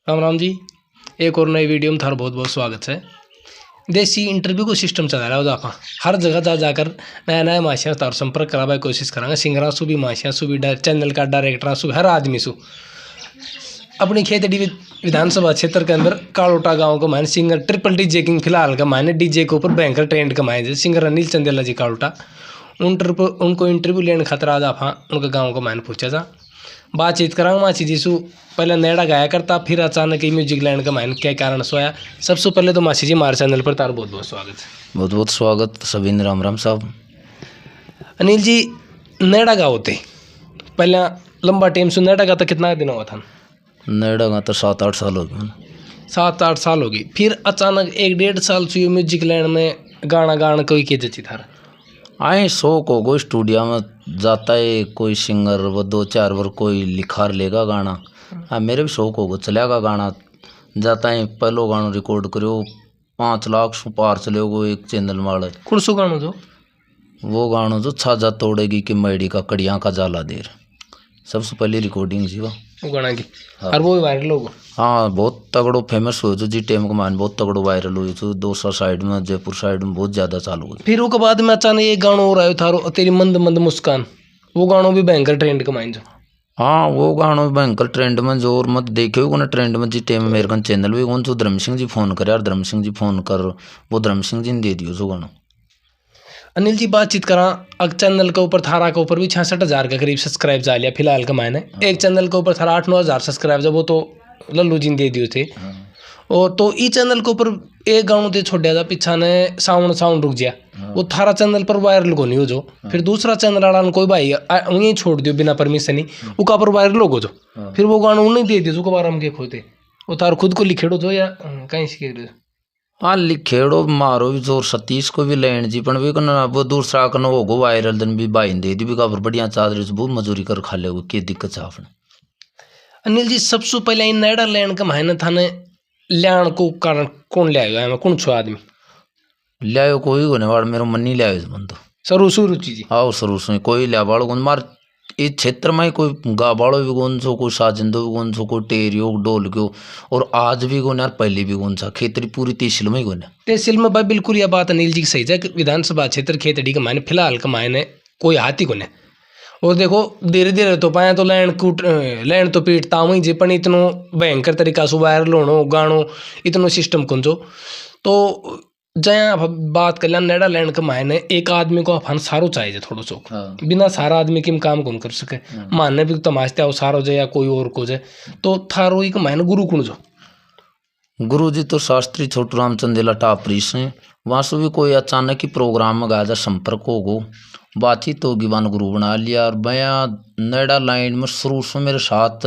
राम राम जी। एक और नई वीडियो में थारा बहुत बहुत स्वागत है। देसी इंटरव्यू को सिस्टम चला रहा है आप हर जगह जा जाकर नया नया माशिया तार संपर्क कराने की कोशिश करांगे। सिंगरा सु भी माशिया सु भी चैनल का डायरेक्टर सु हर आदमी सु अपनी खेतड़ी विधानसभा क्षेत्र के अंदर कालोटा गांव को मायने सिंगर ट्रिपल डीजे किंग फिलहाल का मायने डीजे के ऊपर भयंकर ट्रेंड कमाए थे सिंगर अनिल चंदेला जी कालोटा। उनको इंटरव्यू लेने खातर आज आप उनके गाँव को मायने पूछा था। बातचीत करांगे माची जी सु पहले नेड़ा गाया करता फिर अचानक ही म्यूजिक लैंड का मायने क्या कारण सोया। सबसे पहले तो मासी जी हमारे चैनल पर तार बहुत बहुत स्वागत है। बहुत बहुत स्वागत सभी ने। राम राम साहब। अनिल जी नेड़ा गा होते पहले लंबा टाइम से नेड़ा गा तो कितना दिन हुआ था? नेड़ा का तो 7-8 साल हो गए। 7-8 साल होगी। फिर अचानक 1-1.5 साल से म्यूजिक लैंड में गाना गाना कोई के जची था आए शौक हो गो स्टूडियो में जाता है कोई सिंगर वो 2-4 बार कोई लिखार लेगा गाना। हाँ मेरे भी शौक हो गो चलेगा गाना जाता है। पहलो गाना रिकॉर्ड करो 5 लाख सु पार चले गो एक चैनल वाले। कौन सो गाना जो वो गाना जो छाजा तोड़ेगी कि मैडी का कड़िया का जाला देर सबसे पहली रिकॉर्डिंग जी वो गाना की। और वो वायरल हो गो। हाँ बहुत तगड़ो फेमस हुए जो जी टेम को मान बहुत तगड़ो वायरल हुई तो दूसरा साइड में जयपुर साइड में बहुत ज़्यादा चालू हुई। फिर उसके बाद में अचानक एक गाना और आयो थारो तेरी मंद मंद मुस्कान। वो गाना भी भयंकर ट्रेंड कमाइन जो। हाँ वो गाना भयंकर ट्रेंड में जोर मत देखे को ना ट्रेंड में जी टेम अमेरिकन चैनल भी कौन सो धर्म सिंह जी फोन करे यार धर्म सिंह जी फोन कर वो धर्म सिंह जी ने दे दियो जो गाना। अनिल जी बातचीत करा अग चैनल के ऊपर थारा के ऊपर भी 66,000 के करीब सब्सक्राइब जा लिया फिलहाल का मायने। एक चैनल के ऊपर थारा 8-9 हज़ार सब्सक्राइब जब वो तो लल्लू जी ने दे दिए थे। और तो ई चैनल के ऊपर एक गाँव दे छोड़ा था पीछा ने साउंड रुक गया। वो थारा चैनल पर वायरल को नहीं हो जो। फिर दूसरा चैनल वाला कोई भाई वहीं छोड़ दियो बिना परमिशन ही उसका पर वायरल हो जो। फिर वो गाना उन्हें दे दियो जो बार हम के खोते वो थार खुद को लिखेड़ो जो या कहीं से हाँ लिखेड़ो मारो भी जोर 37 को भी लैंड जी पण भी कना वो दूसरा कनो हो गो वायरल दिन भी भाई दे दी भी काबर बढ़िया चादर बहुत मजूरी कर खा ले के दिक्कत है आपने। अनिल जी सबसे पहले इन नेड़ा लैंड का मायने थाने ल्याण को कारण कौन ले आयो है कौन छो आदमी लियायो कोई होने वाला मेरो मन नहीं लियायो मन तो सरू रुचि जी। हाँ सरू से कोई लिया वालो कौन मार इस क्षेत्र में कोई गा बाड़ो भी कौन सो कोई साजिंदो भी कौन सो कोई टेरियो डोल क्यों और आज भी कौन यार पहले भी कौन सा खेतरी पूरी तहसील में ही कौन है। तहसील में भाई बिल्कुल यह बात अनिल जी की सही है कि विधानसभा क्षेत्र खेतड़ी के मायने फिलहाल के मायने कोई हाथी को नहीं। और देखो धीरे धीरे तो पाए तो लैंड तो पीटता वहीं जी पण इतनो भयंकर तरीका से वायरल होनो गानो इतनो सिस्टम कुंजो तो जया बात कर नेड़ा लैंड के मायने एक आदमी को अपन सारो चाहिए थोड़ो सो। बिना सारा आदमी किम काम कौन कर सके मानने भी तमाशते आओ सारो जाए या कोई और को जाए तो थारो ही के मायने गुरु कुण जो। गुरु जी तो शास्त्री छोटू राम चंदेला टापरी से वहाँ से भी कोई अचानक ही प्रोग्राम में गाजा संपर्क हो गो बातचीत होगी वन गुरु बना लिया और बया नेड़ा लाइन में शुरू से मेरे साथ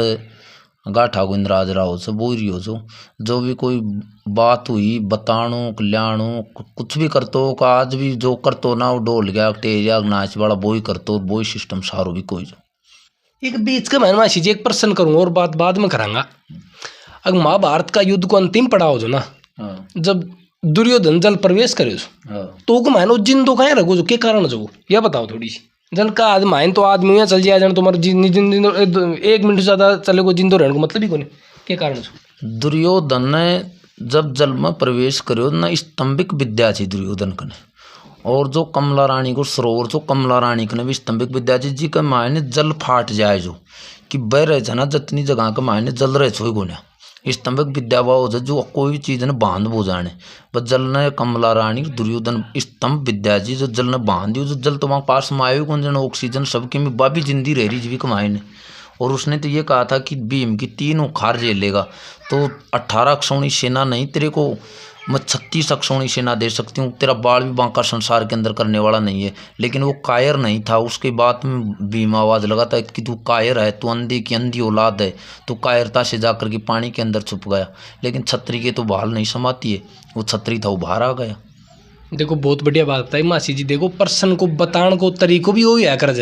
गाठा गोविंदराज राव से बोल रही हो जो भी कोई बात हुई बतानो कल्याणो कुछ भी करतो का आज भी जो करतो ना वो डोल गया टेरिया नाच वाला वो ही करतो वो ही सिस्टम सारो भी कोई जो। एक बीच का मैं मासी जी एक प्रश्न करूँगा और बात बाद में करांगा। अगर महाभारत का युद्ध को अंतिम पड़ाव जो ना जब दुर्योधन जल प्रवेश करे तो को मानो जिंदो कहाँ रखो जो के कारण जो यह बताओ थोड़ी सी जल का आदमी मायन तो आदमी यहाँ चल जाए जन तुम्हारे जिंदो 1 मिनट से ज्यादा चले को जिंदो रहने को मतलब ही को नहीं के कारण जो। दुर्योधन ने जब जल में प्रवेश करो ना स्तंभिक विद्या थी दुर्योधन कने और जो कमला रानी को सरोवर जो कमला रानी कने भी स्तंभिक विद्या थी जी का मायने जल फाट जाए जो कि बह रहे थे ना जितनी जगह का मायने जल रहे छो गोना स्तंभिक विद्या वो जो कोई भी चीज़ ने बांध बो जाने बस जल ने कमला रानी दुर्योधन स्तंभ विद्या जी जो जल ने बांध दी जो जल तो वहाँ पास में आयो कौन जन ऑक्सीजन सबकी में बाबी जिंदी रह रही जीवी कमाई ने। और उसने तो ये कहा था कि भीम की 3 उखाड़ झेलेगा तो 18 अक्षौणी सेना नहीं तेरे को मैं 36 अक्षौणी सेना दे सकती हूँ तेरा बाल भी बांका संसार के अंदर करने वाला नहीं है। लेकिन वो कायर नहीं था। उसके बाद में भीम आवाज़ लगाता है कि तू कायर है तू अंधे की अंधी औलाद है तो कायरता से जाकर के पानी के अंदर छुप गया। लेकिन छतरी के तो बाल नहीं समाती है वो छतरी था वो बाहर आ गया। देखो बहुत बढ़िया बात बताई मासी जी। देखो पर्सन को बताने को तरीको भी वही है कर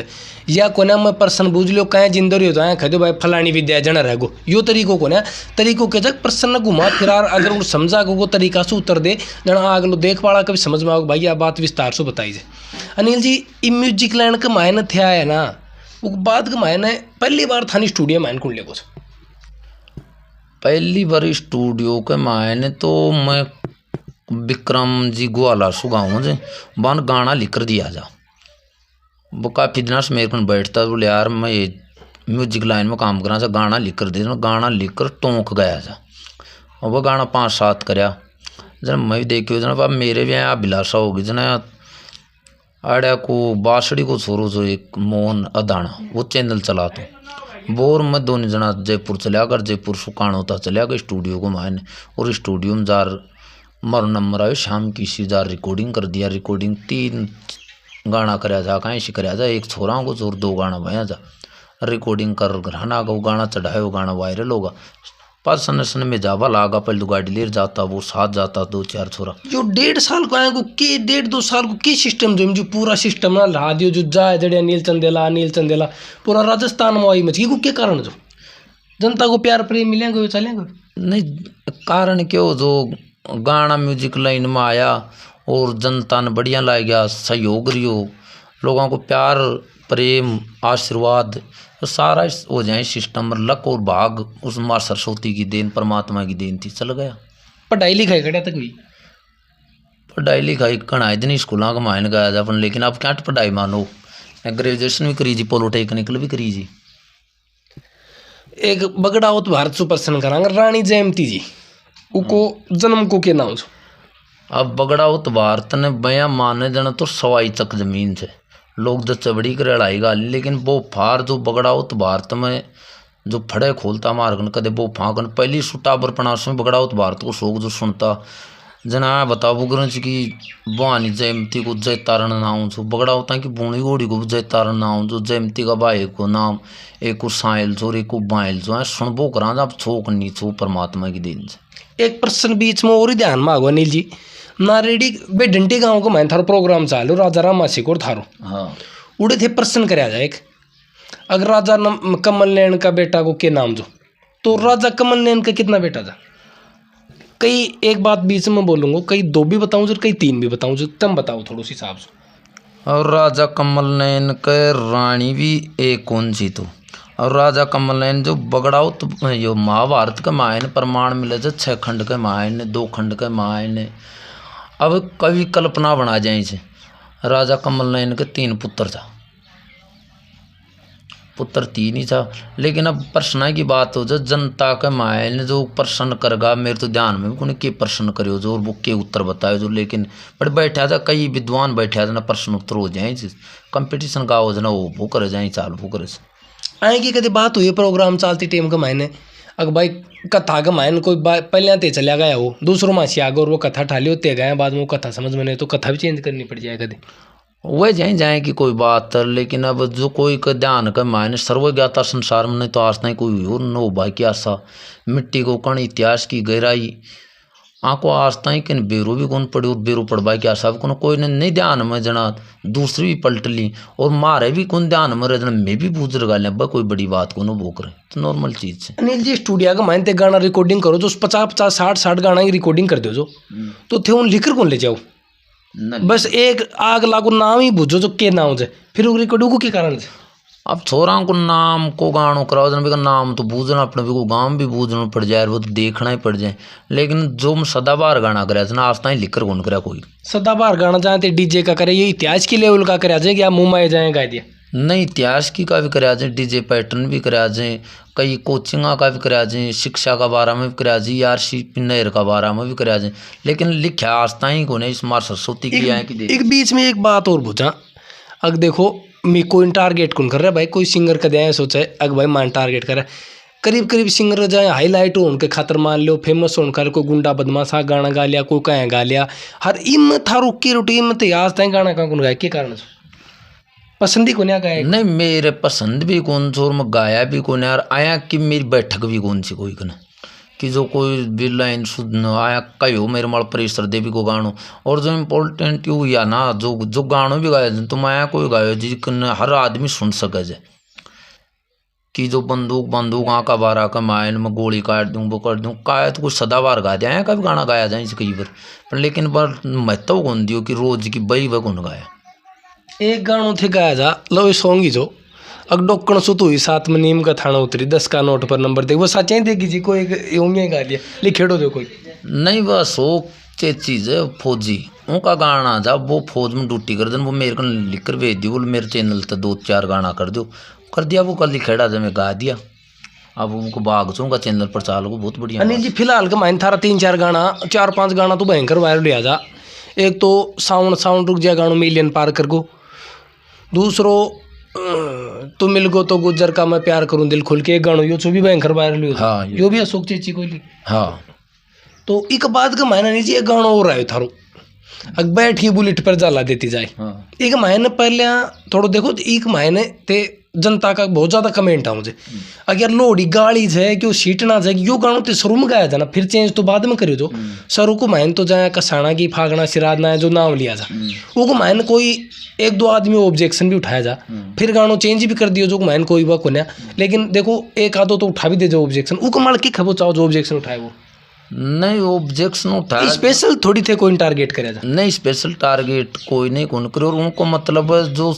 या कोना मैं पर्सन बूझ लो कहीं जिंदरी हो जाए खदो भाई फलानी विद्या जन रहो यो तरीको को ना तरीको के जग पर्सन घुमा फिरार अगर वो समझा को तरीका से उत्तर दे जन आग लो देख वाला कभी समझ में आओ भाई यह बात विस्तार से बताई जाए। अनिल जी इ म्यूजिक लैंड के मायने थे है ना वो बाद के मायने पहली बार थानी स्टूडियो मायन कुंड ले पहली बार स्टूडियो के मायने तो मैं विक्रम जी ग्वाला सुगाऊँ जे बन गाना लिख कर दिया जा। वो काफ़ी दिनों से मेरे को बैठता, बोले यार मैं ये म्यूजिक लाइन में काम करा, गाना लिख कर दे। गाना लिख कर टोंक गया जा, और वो गाना 5-7 करया जना मैं भी देखियो जना। अब मेरे भी यहाँ अभिलाषा होगी जना, आड़ा को बांसुरी को छोरो जो एक मोहन अदाना वो चैनल चला तो बोर में दोनों जना जयपुर चलिया कर, जयपुर सुकान होता चलिया गया स्टूडियो को मायने। और स्टूडियो में जार मर नंबर आयो शाम की सी जार रिकॉर्डिंग कर दिया। रिकॉर्डिंग 3 गाना कराया जा, कहीं से कराया जा, एक छोरा को जोर 2 गाना बया जा। रिकॉर्डिंग कर घराना को गाना चढ़ाए, वो गाना वायरल होगा। 5 सन में जावा लागा, पहले तो गाड़ी ले जाता, वो साथ जाता 2-4 छोरा। जो 1.5 साल को आए को के 1.5-2 साल को की सिस्टम जो पूरा सिस्टम ना ला दियो, जो जाए जड़िया नील चंदेला पूरा राजस्थान में आई मची को के कारण जो जनता को प्यार प्रेम मिलेंगे चलेंगे नहीं। कारण क्यों, जो गाना म्यूजिक लाइन में आया और जनता ने बढ़िया ला गया, सहयोग रियो, लोगों को प्यार प्रेम आशीर्वाद तो सारा हो जाए सिस्टम। लक और भाग उस माँ सरस्वती की देन, परमात्मा की देन थी, चल गया। पढ़ाई लिखाई कड़ा तक भी पढ़ाई लिखाई कणाए दिन स्कूलों का मायने गया था अपन, लेकिन अब क्या पढ़ाई मानो, ग्रेजुएशन भी करी जी, पॉलिटेक्निकल भी करी जी। एक बगड़ावत भारत सु प्रश्न करांगे, रानी जयमती जी उको जन्म को के नाम छो? अब बगड़ावत भारत ने बया माने जन तो 1.25 चक जमीन से लोग जो चबड़ी कर लड़ाई गाली, लेकिन वो फार जो बगड़ावत भारत में जो फड़े खोलता मार्गन कदे वो फाँकन पहली सुटाबर पनास में बगड़ावत भारत को शोक जो सुनता जना बताओ बुग्रंच की बुआनी जयमती को जय तारण नाम छो। बगड़ावता की बूढ़ी घोड़ी को जय तारण नाम जो, जयमती का भाई को नाम, एक को साइल जो, एक को बाइल जो है सुनबो करा जब छोक नहीं छो परमात्मा की देन से। एक प्रश्न बीच में और ही ध्यान में आगो अनिल जी, नारेडी बे डंटी गांव को मैं थारो प्रोग्राम चालू राजा राम मासिक और थारो हाँ उड़े थे प्रश्न कराया जाए एक, अगर राजा कमल नैन का बेटा को के नाम जो, तो राजा कमल नैन का कितना बेटा था? कई एक बात बीच में बोलूंगा, कई 2 भी बताऊं जो, कई 3 भी बताऊं जो, तुम बताओ थोड़ा सी हिसाब से। और राजा कमल नैन के रानी भी एक कौन सी तो, और राजा कमल नैन जो बगड़ाओ तो यो महाभारत के मायने प्रमाण मिले थे 6 खंड के मायने, 2 खंड के मायने। अब कवि कल्पना बना जाए से राजा कमल नैन के 3 पुत्र था, पुत्र 3 ही था। लेकिन अब प्रश्न की बात हो जो जनता के मायने जो प्रश्न करगा, मेरे तो ध्यान में कोने के प्रश्न करियो जो, और वो के उत्तर बताए जो। लेकिन बड़े बैठा था कई विद्वान बैठा था ना, प्रश्न उत्तर हो जाए कंपटीशन का हो जाना, वो करे जाए चालू वो करे आए की कभी बात हुई प्रोग्राम चलती टेम का मायने, अगर भाई कथा का मायने कोई पहले ते चला गया हो दूसरों मासी आगे और वो कथा ठाली होते गए, बाद में वो कथा समझ में नहीं तो कथा भी चेंज करनी पड़ जाए कभी वह जाए कि कोई बात। लेकिन अब जो कोई का ध्यान का मायने सर्वज्ञाता संसार में नहीं तो आज नहीं कोई और नो भाई क्या सा मिट्टी को कण इतिहास की गहराई आँखों आज तक कि बेरू भी कौन पड़ी और बेरू पड़वा क्या साहब को कोई ने नहीं ध्यान में जना, दूसरी भी पलट ली और मारे भी कौन ध्यान में रह जना, मैं भी पूछ लगा लें कोई बड़ी बात को न भूख रहे तो नॉर्मल चीज़ है। अनिल जी स्टूडियो का मायने गाना रिकॉर्डिंग करो जो 50-50 60-60 गाना की रिकॉर्डिंग कर दो जो, तो थे उन लिखकर कौन ले जाओ, बस एक आग लागू नाम ही बुझो जो के नाम से, फिर वो रिकॉर्डिंग को के कारण से। अब छोरा को नाम को गानो कराओ जन का नाम तो बूझना अपने भी को गाँव भी बूझना पड़ जाए, वो तो देखना ही पड़ जाए। लेकिन जो सदाबहार गाना कराया ना आज तक लिखकर कौन करा कोई सदाबहार गाना जाए तो डीजे का करे, ये इतिहास की लेवल का कराया जाए कि आप मुंह जाए गा दिया नहीं, इतिहास की का भी कराया जाए, डीजे पैटर्न भी कराया जाए, कई कोचिंगा का भी कराया जाए, शिक्षा का बारे में भी कराया जाए, RC नहर का बारे में भी कराया जाए। लेकिन लिखा आज तक को नहीं इस मार सरस्वती की है कि एक बीच में एक बात और बुझा, अगर देखो मैं कोई टारगेट कौन कर रहा है भाई, कोई सिंगर का दिया सोचा है अगर भाई मान टारगेट कर रहा है, करीब करीब सिंगर जाए हाईलाइट हो उनके खातर मान लो फेमस हो उनका, कोई गुंडा बदमाशा गाना गा लिया, कोई कहीं गा लिया, हर इम था रुकी रोटी में तो आज तक गाना कहाँ कौन गाया के कारण पसंद ही कौन गाया? नहीं मेरे पसंद भी कौन सी और मैं गाया भी कौन यार, आया कि मेरी बैठक भी कौन सी कोई कना कि जो कोई भी लाइन शुद्ध आया कई हो मेरे मल परिसर देवी को गानो। और जो इम्पोर्टेंट यू या ना जो जो गानों भी गाए तो मैं आया कोई गायो जिन हर आदमी सुन सके जाए कि जो बंदूक आँखा बारा का मायन में गोली काट दूँ वो कर दूँ का तो कुछ सदाबार गा दिया है कभी गाना गाया जाए कई बार पर, लेकिन बार महत्व कौन दियो कि रोज की बई वह कौन गाया एक गानों थे गाया जा लव सॉन्ग ही जो अग डोकण सुत हुई 7 में नीम का थाना उतरी 10 का नोट पर नंबर दे वो सच्चाई देगी जी कोई यूं ही गा दिया लिखेड़ो दो कोई नहीं वह शोक के चीज है फौजी उनका गाना जब वो फौज में ड्यूटी कर दे वो मेरे को लिख कर भेज दियो बोले मेरे चैनल तो 2-4 गाना कर दो कर दिया वो कल लिखेड़ा जब मैं गा दिया अब उनको बाग चूंगा चैनल पर चाल को बहुत बढ़िया। अनिल जी फिलहाल का माइन थारा 3-4 गाना 4-5 गाना तो भयंकर वायरल लिया जा। एक तो साउंड रुक जा गानों मिलियन पार कर गो, दूसरो तू मिल गो तो गुजर का मैं प्यार करूं दिल खुल के एक गानों यो भी भयंकर वायरल हुआ। हाँ यो भी अशोक चेची कोई हाँ। तो एक बाद का मायना नहीं जी एक गाना और आयो थारो अग बैठी बुलेट पर जाला देती जाए। हाँ। एक महीने पहले थोड़ा देखो एक महीने ते जनता का बहुत ज्यादा कमेंट आ मुझे अगर लोहड़ी गाड़ी है कि वो सीटना है यो गानों तो शुरू में गाया था ना फिर चेंज तो बाद में करियो जो शुरू को मायन तो जाए कसाना की फागना सिरादना है जो नाम लिया जा वो को मायन कोई 1-2 आदमी ऑब्जेक्शन भी उठाया जा फिर गानों चेंज भी कर दियो जो मायन कोई वह कोन्या लेकिन देखो एक आधो तो उठा भी दे जो ऑब्जेक्शन वो कमाल की खबो चाहो जो ऑब्जेक्शन उठाए वो नहीं ऑब्जेक्शन उठाया स्पेशल थोड़ी थे कोई टारगेट करे नहीं स्पेशल टारगेट कोई नहीं कौन करे और उनको मतलब जो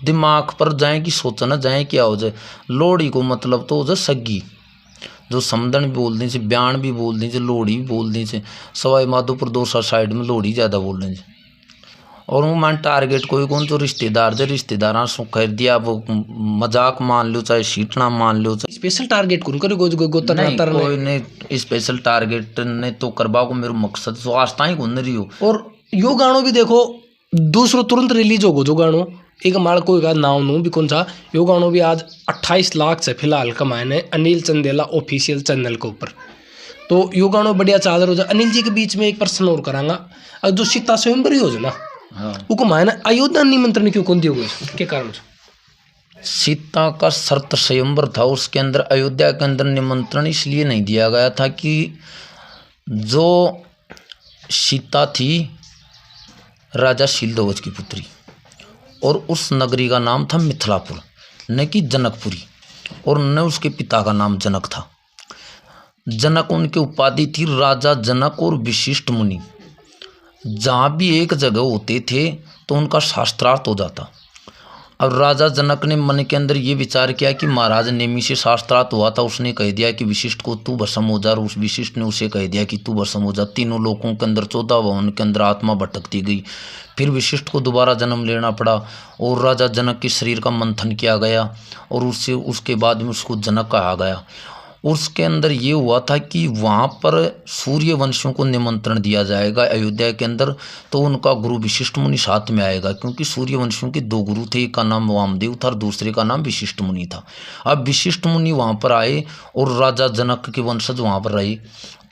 दिमाग पर जाए कि सोचना जाए क्या हो जाए लोहड़ी को मतलब तो हो जाए सग्गी जो समदन भी बोल दी बयान भी बोल दी लोहड़ी भी बोल दी सवाई माधोपुर 200 साइड में लोहड़ी ज़्यादा बोल रहे और वो मान टारगेट कोई कौन जो रिश्तेदार जे रिश्तेदार सो कर दिया वो मजाक मान लो चाहे सीटना मान लो चाहे स्पेशल टारगेट कौन करे कोई नहीं स्पेशल टारगेट ने तो करवा को मेरा मकसद तो आस्था ही कौन रही हो। और यो गानों भी देखो दूसरो तुरंत रिलीज होगो जो गानों एक माल कोई का नाम नू भी कौन सा यो गानों भी आज 28 लाख से फिलहाल कमाए ने अनिल चंदेला ऑफिशियल चैनल के ऊपर तो यो गानों बढ़िया चादर हो जाए। अनिल जी के बीच में एक प्रश्न और करांगा और जो सीता स्वयंवर हो जाए ना वो मायने अयोध्या निमंत्रण क्यों कौन दियो के कारण सीता का शर्त स्वयंवर था उसके अंदर अयोध्या के अंदर निमंत्रण इसलिए नहीं दिया गया था कि जो सीता थी राजा शीलध्वज की पुत्री और उस नगरी का नाम था मिथिलापुर न कि जनकपुरी और न उसके पिता का नाम जनक था। जनक उनकी उपाधि थी राजा जनक और विशिष्ट मुनि जहाँ भी एक जगह होते थे तो उनका शास्त्रार्थ हो जाता। अब राजा जनक ने मन के अंदर ये विचार किया कि महाराज नेमी से शास्त्रार्थ हुआ था उसने कह दिया कि विशिष्ट को तू भस्म हो जा और उस विशिष्ट ने उसे कह दिया कि तू भस्म हो जा। तीनों लोगों के अंदर 14 भवन के अंदर आत्मा भटकती गई फिर विशिष्ट को दोबारा जन्म लेना पड़ा और राजा जनक के शरीर का मंथन किया गया और उससे उसके बाद में उसको जनक कहा गया। उसके अंदर ये हुआ था कि वहाँ पर सूर्य वंशियों को निमंत्रण दिया जाएगा अयोध्या के अंदर तो उनका गुरु विशिष्ट मुनि साथ में आएगा क्योंकि सूर्य वंशियों के 2 गुरु थे एक का नाम वामदेव था और दूसरे का नाम विशिष्ट मुनि था। अब विशिष्ट मुनि वहाँ पर आए और राजा जनक के वंशज वहाँ पर रहे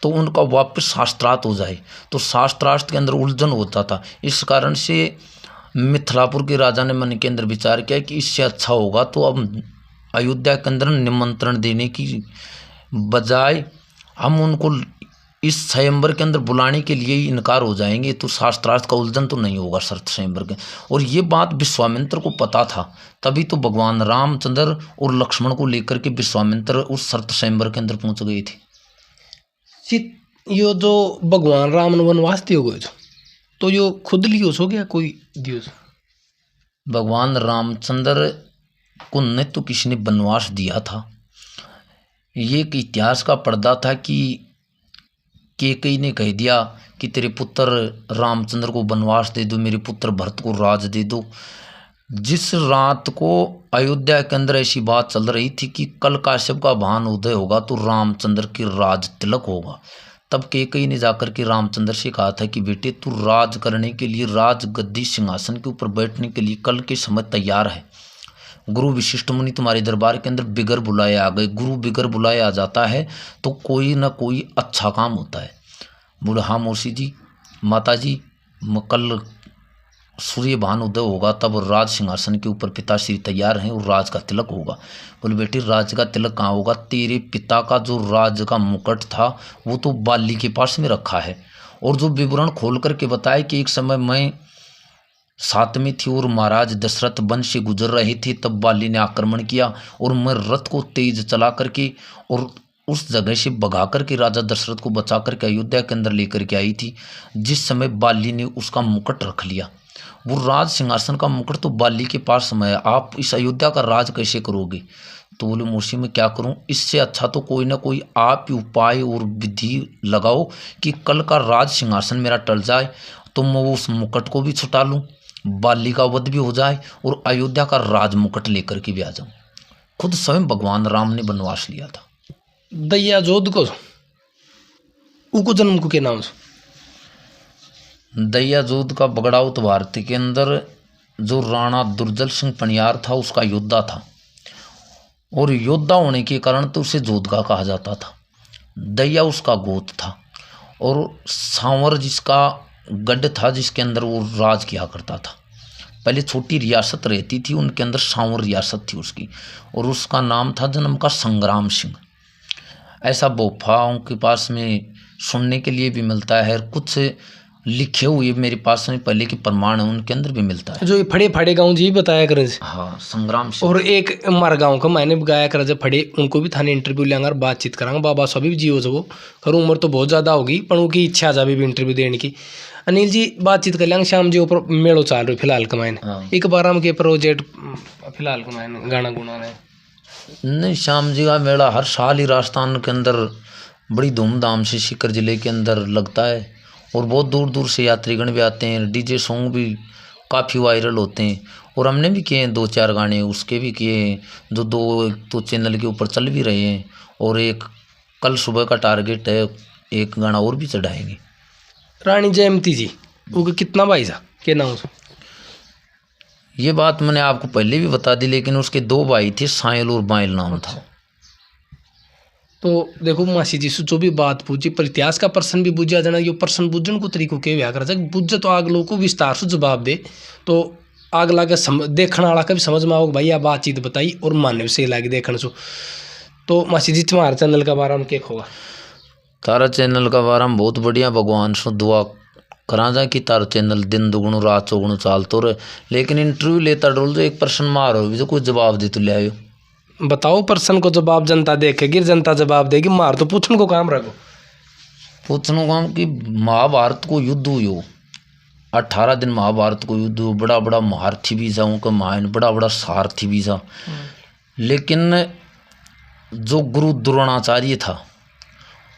तो उनका वापस शास्त्रार्थ हो जाए तो शास्त्रार्थ के अंदर उलझन होता था। इस कारण से मिथिलापुर के राजा ने मन के अंदर विचार किया कि इससे अच्छा होगा तो अब अयोध्या के अंदर निमंत्रण देने की बजाय हम उनको इस स्वयंवर के अंदर बुलाने के लिए ही इनकार हो जाएंगे तो शास्त्रार्थ का उलझन तो नहीं होगा शर्त स्वयंवर के। और ये बात विश्वामित्र को पता था तभी तो भगवान रामचंद्र और लक्ष्मण को लेकर के विश्वामित्र उस शर्त स्वयंवर के अंदर पहुंच गए थे। यो जो भगवान राम ने वनवास दियो गयो तो यो खुद लियो सो गया कोई दियो भगवान रामचंद्र को न तो किसी ने वनवास दिया था। ये एक इतिहास का पर्दा था कि कैकेयी ने कह दिया कि तेरे पुत्र रामचंद्र को वनवास दे दो मेरे पुत्र भरत को राज दे दो। जिस रात को अयोध्या के अंदर ऐसी बात चल रही थी कि कल काश्यप का भान उदय होगा तो रामचंद्र की राज तिलक होगा तब कैकेयी ने जाकर के रामचंद्र से कहा था कि बेटे तू राज करने के लिए राज गद्दी सिंहासन के ऊपर बैठने के लिए कल के समय तैयार है। गुरु विशिष्ट मुनि तुम्हारे दरबार के अंदर बिगर बुलाए आ गए। गुरु बिगर बुलाए आ जाता है तो कोई ना कोई अच्छा काम होता है। बोले हाँ मौसी जी माता जी कल सूर्य भान उदय होगा तब राज सिंहासन के ऊपर पिताश्री तैयार हैं और राज का तिलक होगा। बोले बेटी राज का तिलक कहाँ होगा तेरे पिता का जो राज का मुकुट था वो तो बाली के पास में रखा है। और जो विवरण खोल करके बताया कि एक समय मैं साथ में थी और महाराज दशरथ वन से गुजर रहे थे तब बाली ने आक्रमण किया और मैं रथ को तेज चला करके और उस जगह से भगा करके राजा दशरथ को बचा करके अयोध्या के अंदर लेकर के आई थी। जिस समय बाली ने उसका मुकुट रख लिया वो राज सिंहासन का मुकुट तो बाली के पास है, आप इस अयोध्या का राज कैसे करोगे? तो बोले मूर्ति मैं क्या करूं, इससे अच्छा तो कोई ना कोई आप ही उपाय और विधि लगाओ कि कल का राज सिंहासन मेरा टल जाए, तो मैं उस मुकुट को भी छुटा लूं, बाली का वध भी हो जाए और अयोध्या का राज मुकुट लेकर के भी आ जाऊं। खुद स्वयं भगवान राम ने वनवास लिया था। दैया जोध को उको जन्म को के नाम से दैया जोध का बगड़ाउत भारती के अंदर जो राणा दुर्जल सिंह पनियार था उसका योद्धा था, और योद्धा होने के कारण तो उसे जोधगा कहा जाता था। दैया उसका गोत था, और सांवर जिसका गढ़ था जिसके अंदर वो राज किया करता था। पहले छोटी रियासत रहती थी, उनके अंदर सांवर रियासत थी उसकी, और उसका नाम था जन्म का संग्राम सिंह। ऐसा बोफाओं के पास में सुनने के लिए भी मिलता है, कुछ लिखे हुए मेरे पास में पहले के प्रमाण है उनके अंदर भी मिलता है। जो ये फड़े फड़े गाँव जी बताया करे। हाँ, संग्राम सिंह। और एक हमारे गाँव का मैंने गाया करे जब फड़े, उनको भी थाने इंटरव्यू लेंगे और बातचीत करांगे। बाबा सभी जियो जो वो करूँ, उम्र तो बहुत ज़्यादा होगी पर उनकी इच्छा जाभी भी इंटरव्यू देने की। अनिल जी बातचीत कर लेंगे। श्याम जी ऊपर मेड़ो चाल रही फिलहाल कमाएं एक बार हम के प्रोजेक्ट फिलहाल कमाएं गाना गुना रहे नहीं, श्याम जी का मेला हर साल ही राजस्थान के अंदर बड़ी धूमधाम से सीकर जिले के अंदर लगता है, और बहुत दूर दूर से यात्रीगण भी आते हैं। डीजे सॉन्ग भी काफ़ी वायरल होते हैं, और हमने भी किए 2-4 गाने उसके भी किए, जो 2 चैनल के ऊपर चल भी रहे हैं, और एक कल सुबह का टारगेट है, एक गाना और भी चढ़ाएंगे। रानी जयमती जी वो कितना भाई था के नाम से? ये बात मैंने आपको पहले भी बता दी, लेकिन उसके 2 भाई थे, सायल और बाइल नाम था। तो देखो मासी जी से जो भी बात पूछी पर इतिहास का प्रश्न भी बुझा जाना, ये प्रश्न बुझन को तरीकों के व्या कर बुझे तो आग लोग को विस्तार से जवाब दे, तो आग लागे देखने वाला का भी समझ में आओ भाई यह बातचीत बताई और मानव से लागे देखने से। तो मासी जी तुम्हारे चैनल का बारे में क्या होगा? तारा चैनल का बारे में बहुत बढ़िया, भगवान से दुआ करा जाए कि तारा चैनल दिन दुगुणु रात चौगुणु चालतो रहे, लेकिन इंटरव्यू लेता डोल जो एक प्रश्न मारो जो कोई जवाब दे तो ले आयो। बताओ प्रश्न को जवाब जनता देखेगी, जनता जवाब देगी, मार तो पूछने को काम रखो। पूछने काम कि महाभारत को युद्ध हुई 18 दिन महाभारत को युद्ध, बड़ा बड़ा महारथी भी था उनका मायन, बड़ा बड़ा सारथी भी था, लेकिन जो गुरु द्रोणाचार्य था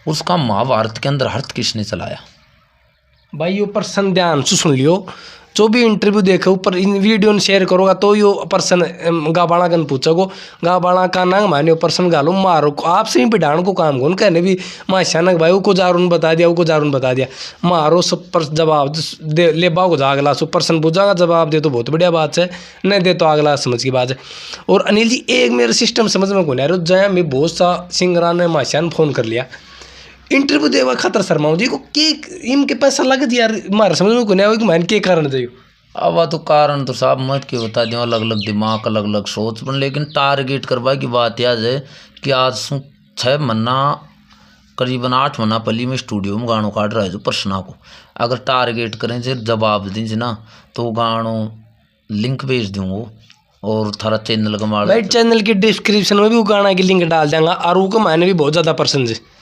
उसका महाभारत के अंदर हर्थ किसने चलाया? भाई यो प्रश्न ध्यान से सुन लियो, जो भी इंटरव्यू देखे ऊपर इन वीडियो ने शेयर करोगा तो यो प्रश्न गाबाणा गन पूछोगो, गाबाणा का नांग माने प्रश्न गालो मारो आपसे ही बिठाने को काम कौन कहने भी माँ अचानक भाई को जारून बता दिया, को जारून बता दिया, मारो सब पर जवाब दे ले बाग अगला सो प्रश्न पूछागा जवाब दे तो बहुत बढ़िया बात है, नहीं दे तो अगला समझ की बात है। और अनिल जी एक मेरा सिस्टम समझ में कौन यार जया मैं बहुत सा सिंगरा ने माशान फोन कर लिया इंटरव्यू देवा खातर शर्माओ जी को के इनके पैसा लग दिया यार, मारा समझ में कोई नहीं कि मैंने के कारण दे। अब तो कारण तो साहब मत के बता दियो, अलग अलग दिमाग अलग अलग सोच पर, लेकिन टारगेट करवा की बात याद है कि आज 6 महीना करीबन 8 महीना पहले में स्टूडियो में गानों काट रहा है जो प्रश्ना को, अगर टारगेट करें जो जवाब दीजिए ना तो गानों लिंक भेज दूँगो और थारा चैनल का मार राइट चैनल की डिस्क्रिप्शन में भी वो गाना की लिंक डाल देंगे, और वो को मैंने भी बहुत ज़्यादा पसंद है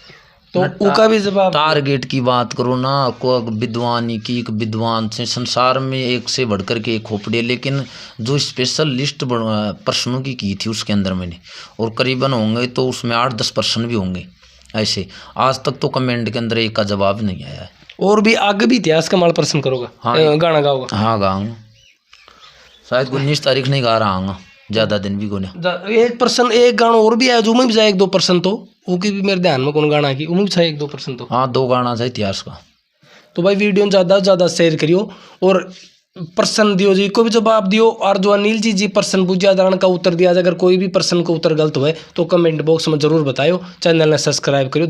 तो उसका भी जवाब। टारगेट की बात करो ना, को विद्वानी की एक विद्वान से संसार में एक से बढ़कर के एक खोपड़ी, लेकिन जो स्पेशल लिस्ट प्रश्नों की थी उसके अंदर मैंने, और करीबन होंगे तो उसमें 8-10 प्रश्न भी होंगे ऐसे, आज तक तो कमेंट के अंदर एक का जवाब नहीं आया है। और भी आगे भी इतिहास का माल प्रश्न करोगा? हाँ गाना गाओगा? हाँ गाऊंगा, शायद 19 तारीख नहीं गा रहा हूँ, ज़्यादा दिन भी कोने। एक प्रश्न एक गाना और भी है जो में भी जाए 1-2 प्रश्न तो वो की भी मेरे ध्यान में कौन गाना की उम्मीद है 1-2 प्रश्न तो। हाँ 2 गाना था इतिहास का। तो भाई वीडियो ज़्यादा से ज़्यादा शेयर करियो और प्रश्न दियो जी को भी जवाब दियो, और जो अनिल जी प्रश्न पूछा जाने का उत्तर दिया जाए, अगर कोई भी प्रश्न का उत्तर गलत हुए तो कमेंट बॉक्स में जरूर बताओ, चैनल ने सब्सक्राइब करियो।